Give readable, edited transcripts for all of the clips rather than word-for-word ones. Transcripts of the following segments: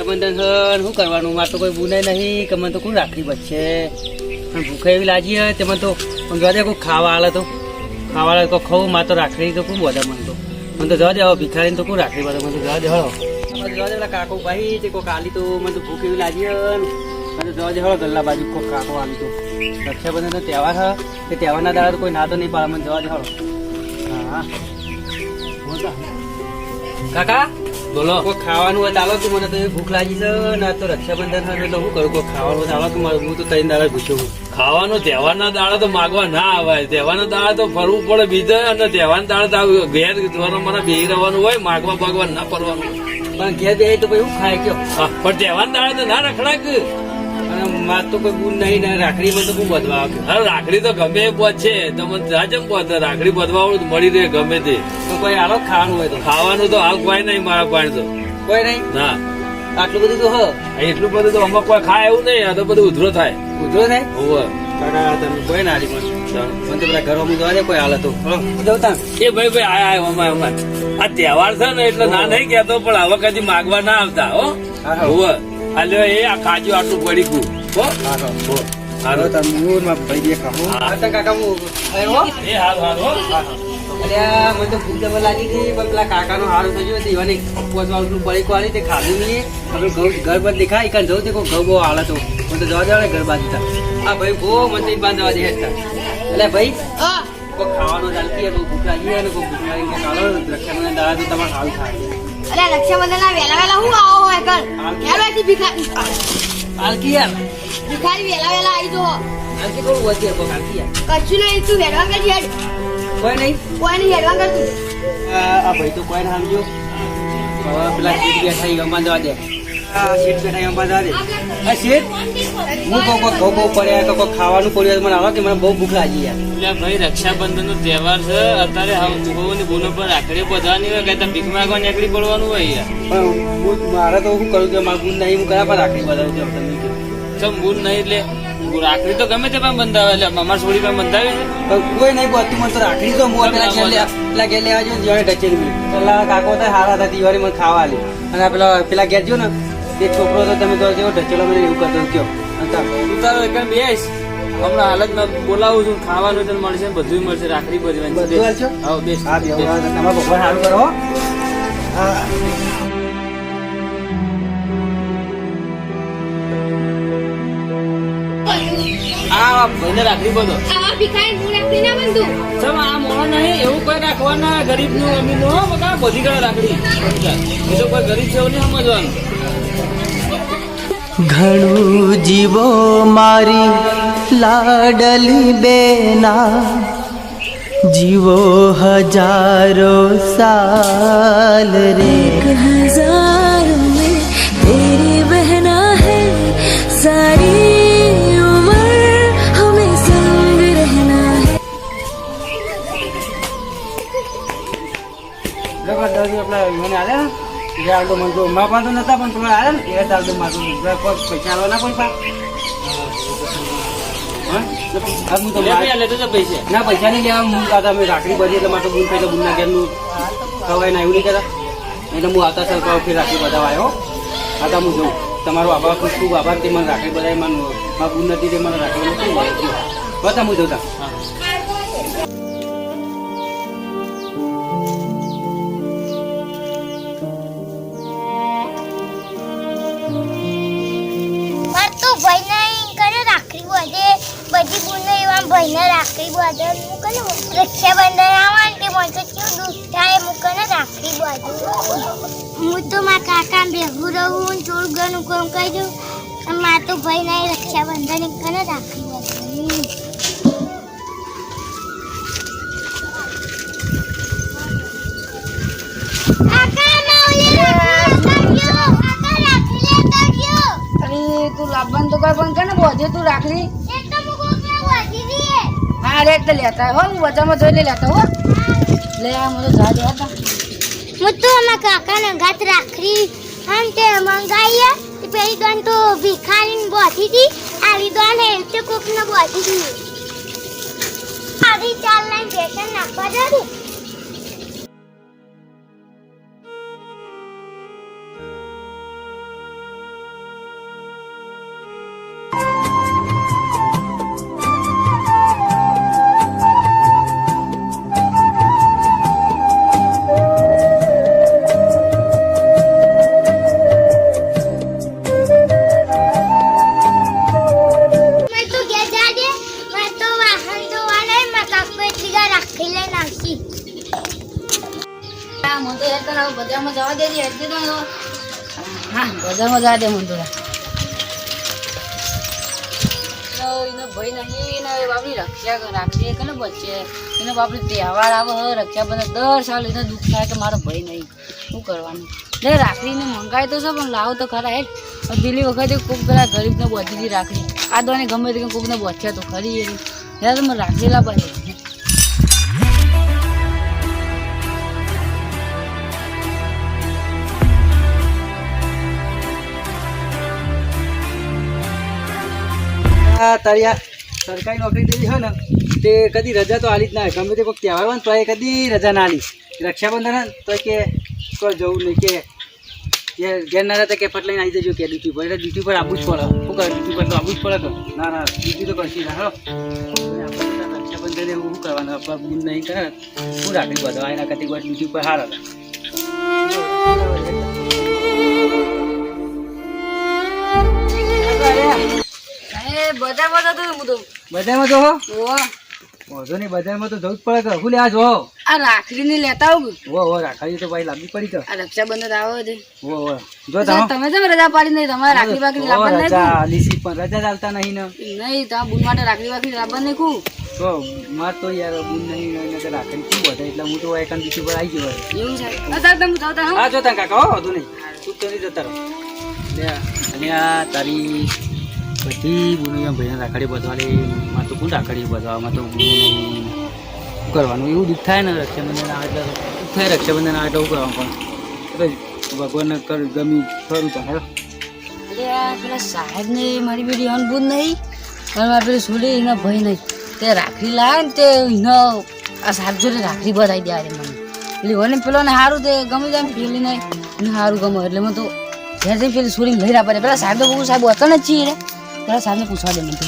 રક્ષાબંધન શું કરવાનું? મારે તો કોઈ બુનાય નહીં કે મને તો કોઈ રાખડી બચશે. પણ ભૂખે એવી લાગી હોય તેમાં તો જવા દે કોઈ ખાવા આલે તો ખાવા આલે કોઈ ખાવું. મારે તો રાખડી તો ખૂબ બધા મને તો જવા દે હવે ભિખારીને તો કોઈ રાખડી બધા મને તો જવા દે. હળો જવા દે પેલા કાકો ભાઈ તે કોઈ આલી તો મને તો ભૂખ એવી લાગી હોય મને તો જવા દે. હળો ગલ્લા બાજુ કોઈ કાકો આલી તો રક્ષાબંધનનો તહેવાર હ તે તહેવારના દાડા તો કોઈ ના તો નહીં પાડે. મને જવા દે. હળો હા કાકા બોલો. કોઈ ખાવાનું હોય ચાલો તું, મને તો ભૂખ લાગી છે ને તો રક્ષાબંધન એટલે શું કરું? કોઈ ખાવાનું ચાલો તું, હું તો 3 દાડા ભૂખ્યો. ખાવાનું તહેવારના દાડા તો માગવા ના આવે. તહેવારના દાડા તો ફરવું પડે બીજે, અને તહેવારના દાડા તો ઘેર મને બેહી રહેવાનું હોય, માગવા બાગવા ના પડવાનું. પણ ઘેર બે તો પછી શું ખાય કયો? પણ તહેવારના દાડા તો ના રખડાક. અને માર તો કોઈ ગુણ નહીં ને રાખડી માં તો બહુ બધવા આવે. હા રાખડી તો ગમે એ પહોંચ છે તમે જાજમ પહોંચ. રાખડી બધવા વાળું મળી રહે ગમે તે. તો કોઈ હાલો ખાવાનું હોય તો ખાવાનું તો હાલ કોઈ નહીં મારા પાસે તો કોઈ નહીં. ના આટલું બધું તો હ એટલું બધું તો અમુક કોઈ ખાય એવું નહીં. આ તો બધું ઉધરો થાય. ઉધરો થાય. હોવે કાકા તમે કોઈ ના હારી મને તો પેલા ઘરમાં જવા દે કોઈ હાલે તો જવતા. એ ભાઈ આય અમાર આ તહેવાર છે ને એટલે ના નહીં કેતો, પણ હવે કદી માગવા ના આવતા. હો હોવે હાલ્યો એ આ ખાજુ આટલું પડી ગયું. હો હાલો તમે ભાઈ બે ખાઓ. કાકા હું એ હારું હો. અલ્યા મને તો ભૂખ જબર લાગી હતી પણ પેલા કાકાનો હારું થયો દીવાની પોચવાળું પડી વાળી તે ખાધું નહીં. આપણે ઘર પર દેખાય કાન જવું તે કોઈ ઘઉં બહુ હાલત મને તો જવા દેવા ઘર બાજુ હા ભાઈ બહુ મને બાંધવા દે હતા. એટલે ભાઈ કોઈ ખાવાનું ચાલતી હોય ભૂખ લાગી હોય ને કોઈ ભૂખ લાગી ચાલો રક્ષાબંધન દાડા તો તમારે હાલ થાય. અરે રક્ષાબંધન ના વેલા હું આવો હોય કર હેલો ભિખારી હાલકી યાર ભિખારી વેલા આવી જો હાલકી થોડું વધી કોઈ હાલકી યાર કશું નહીં તું હેડવા કરી હેડ કોઈ નહીં કોઈ નહીં હેડવા કર તું. આ ભાઈ તો કોઈ ના સમજો. પેલા સીટ બેઠા ગમવા જવા દે. સીટ બેઠા ગમવા જવા દે. આ સીટ હું કોઈ ઘઉં બહુ પડ્યા તો કોઈ ખાવાનું પડ્યું મને આવે કે મને બહુ ભૂખ લાગી યાર. એટલે ભાઈ રક્ષાબંધન નો તહેવાર છે અત્યારે ની બોલો પર રાખડી બધવાની હોય કઈ ભીખ માંગવા નીકળી પડવાનું હોય યાર. પણ મારે તો શું કરું કે મારું ગુણ નહીં હું કયા પર રાખડી બધાવું છું તમે ચમ ગુણ નહીં એટલે રાખડી તો ગમે તે પણ બંધાવે. એટલે અમારા છોડી પણ બંધાવી છે પણ કોઈ નહીં બધું મને તો રાખડી તો હું પેલા ઘેર લેવા જો જોડે ઢચેલી પેલા કાકો હતા હારા હતા દિવાળી મને ખાવા આલી અને પેલા ઘેર જો ને તે છોકરો તો તમે તો જેવો ઢચેલો મને એવું કરતો કયો. તું તારો એક બેસ હમણાં હાલતમાં બોલાવું છું. ખાવાનું તને મળશે બધું મળશે. રાખડી બધું બધું હાલશો? હા બેસ. હા તમારા ભગવાન સારું કરો. આ ભાઈને રાખડી બધો આવા ભિખારી હું રાખડી ના બંધું. ચમ આ મોણો નહીં એવું કોઈ રાખવાના ગરીબ નું અમીર નું હો બકા બધી ગળે રાખડી. એ તો કોઈ ગરીબ છે એવું નહીં સમજવાનું. ઘણું જીવો મારી લાડલી બેના જીવો હજારો સાલ રે. 1000 में तेरी बहना है सारी उम्र हमें संग रहना है. મને આલે ને તો મને તો મા પાસે નતા પણ પેલા આલે ને એ ચાલતો મારું પૈસા આલો ના કોઈ પા ના પૈસા નહીં લેવા હું દાદા અમે રાખડી બધી એટલે મારે બુન પહેલા બુનના ઘેરનું ખવાય ના એવું નહીં કરતા એટલે હું આવતા સર ફેર રાખડી બધા આવ્યો હતા હું જોઉં તમારો આભાર ખૂબ ખૂબ આભાર તે મને રાખડી બધા મને મારા બુન નથી તે મને રાખડી શું બતા હું જોતા. બધી બુને એવા ભાઈને રાખડી બાંધે મૂકે રક્ષાબંધન આવવા તે મને તો કેવું દુઃખ થાય મૂકે રાખડી બાંધું. હું તો મારા કાકા ભેગું રહું થોડું ઘણું કામ કરી દઉં. મારે તો ભાઈ નહીં રક્ષાબંધન કરે રાખડી બાંધું. તું લાવવાનું તો કઈ પણ ને બોજે તું રાખડી હા રેટ તો લેતા હો હું બજારમાં જોઈને લેતા હો લે આ મને જા દે હતા હું તો અમારા કાકાના ઘાત રાખડી આમ તે મંગાઈએ તે પેલી દોન તો ભિખારીને બોધી હતી આવી દોન હે તે કોકને બોધી હતી આવી ચાલ લાઈન બેસન નાખવા દે. મને તો યાર તને બજારમાં જવા દે યાર તો હા બજારમાં જવા દે મને તો એનો ભાઈ નહીં ને બાપડી રક્ષા રાખીએ કે ને બચે એને બાપડી તહેવાર આવે રક્ષાબંધન દર સાલ એને દુઃખ થાય કે મારો ભાઈ નહીં શું કરવાનું લે રાખડીને મંગાય તો છે પણ લાવો તો ખરા હેઠ પેલી વખતે કોઈક પેલા ગરીબને બચી હતી રાખડી આ દોને ગમે તે કોઈકને બચ્યા તો ખરી એની યાર મને રાખડી લાવવા દે તારી આ સરકારી નોકરી જેવી હોય ને તે કદી રજા તો આલી જ ના હોય ગમે તે કોઈ તહેવાર હોય ને તો એ કદી રજા ના આલી રક્ષાબંધન હોય ને તો કે કોઈ જવું નહીં કે ઘેર ના રહેતા કે ફટ લઈને આવી જજો કે ડ્યુટી પર એટલે ડ્યુટી પર આવવું જ પડે શું કરે ડ્યુટી પર તો આવવું જ પડે તો ના ના ડ્યુટી તો કરશી ના રક્ષાબંધન એવું શું કરવાનું આપણે બૂન નહીં કરે શું રાખડી બધો એના કરતી કોઈ ડ્યુટી પર હાર હતા બજારમાં તો હું તો બજારમાં તો હો ઓહો વાંધો નહીં બજારમાં તો જવું જ પડે કે શું લેવા જો આ રાખડીને લેતા આવું હો રાખડી તો ભાઈ લાવવી પડી તો આ રક્ષાબંધન આવે છે હો જો તમે તમે કેમ રજા પાડી નહીં તમારે રાખડી બાકડી લાવવા નહીં રજા લીસી પણ રજા ચાલતા નહીં ને નહીં તમે બુન માટે રાખડી બાકડી લાવવા નહીં ખું તો માર તો યાર બુન નહીં રાખડી શું બધા એટલે હું તો એક બીજું પર આવી ગયો એવું છે અત્યારે તમે જાતા હા જોતા કાકા હો વાંધો નહીં તું તો નહીં જતા રહો અને આ તારી બધી બુનિયા ભાઈને રાખડી બધવાળી માં તો કોણ રાખડી બધવામાં તો બુન નહીં શું કરવાનું એવું દુઃખ થાય ને રક્ષાબંધન આવે એટલે દુઃખ થાય રક્ષાબંધન આવે એટલે શું કરવાનું પણ ભગવાનને ગમી ખરું તો હેલો પેલા સાહેબ ને મારી બેટી અનબુદ નહીં અને મારી પેલી સુલી એના ભાઈ નહીં તે રાખડી લાવે ને તે એનો આ સાહેબ જોડે રાખડી બધાઈ દે મને પેલી હોય ને પેલો ને સારું તે ગમે જાય પેલી નહીં એને સારું ગમે એટલે મને તો ઘેર જઈને પેલી સુરી લઈ રહ્યા પડે પેલા સાહેબ તો બહુ સાહેબ હતો ને જ છીએ પેલા સાહેબને પૂછવા દે મને તો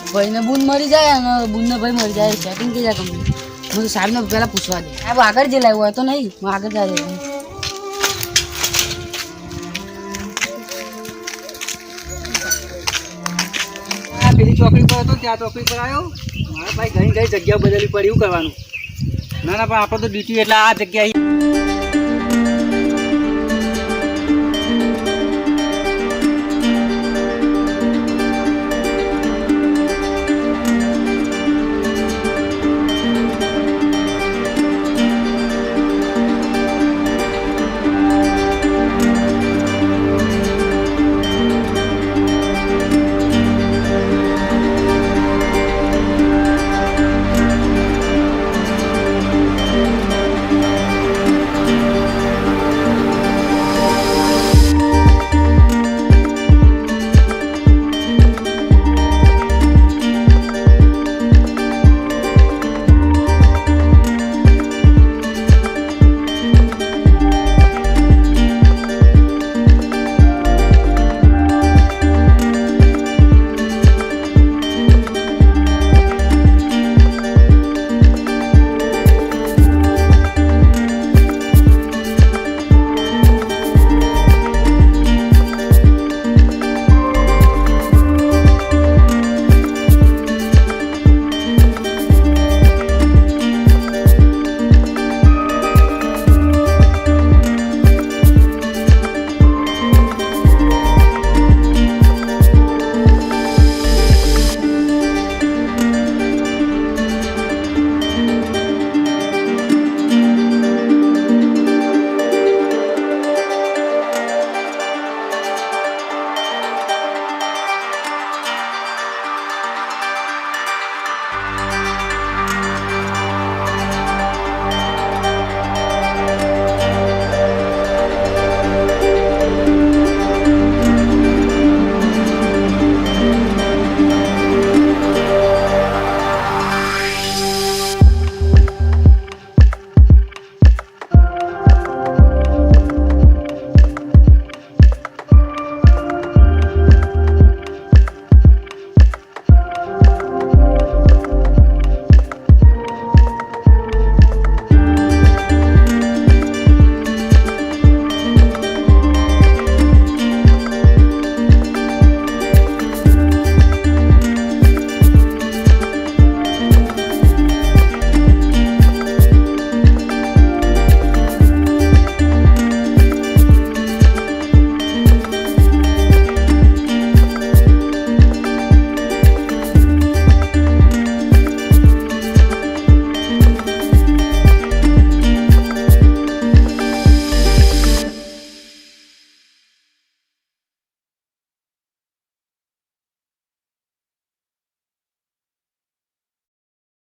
ભાઈને બૂન મરી જાય અને બૂનને ભાઈ મરી જાય સેટિંગ થઈ જાય કંપની મને સાહેબને પહેલાં પૂછવા દે સાહેબ આગળ જે લાવ્યો હોય તો નહીં હું આગળ જાય પેલી ચોકડી પર હતો ત્યાં ચોકડી પર આવ્યો મારા ભાઈ ઘણી ઘણી જગ્યાઓ બદલવી પડી એવું કરવાનું ના ના પણ આપણે તો ડ્યુટી એટલે આ જગ્યાએ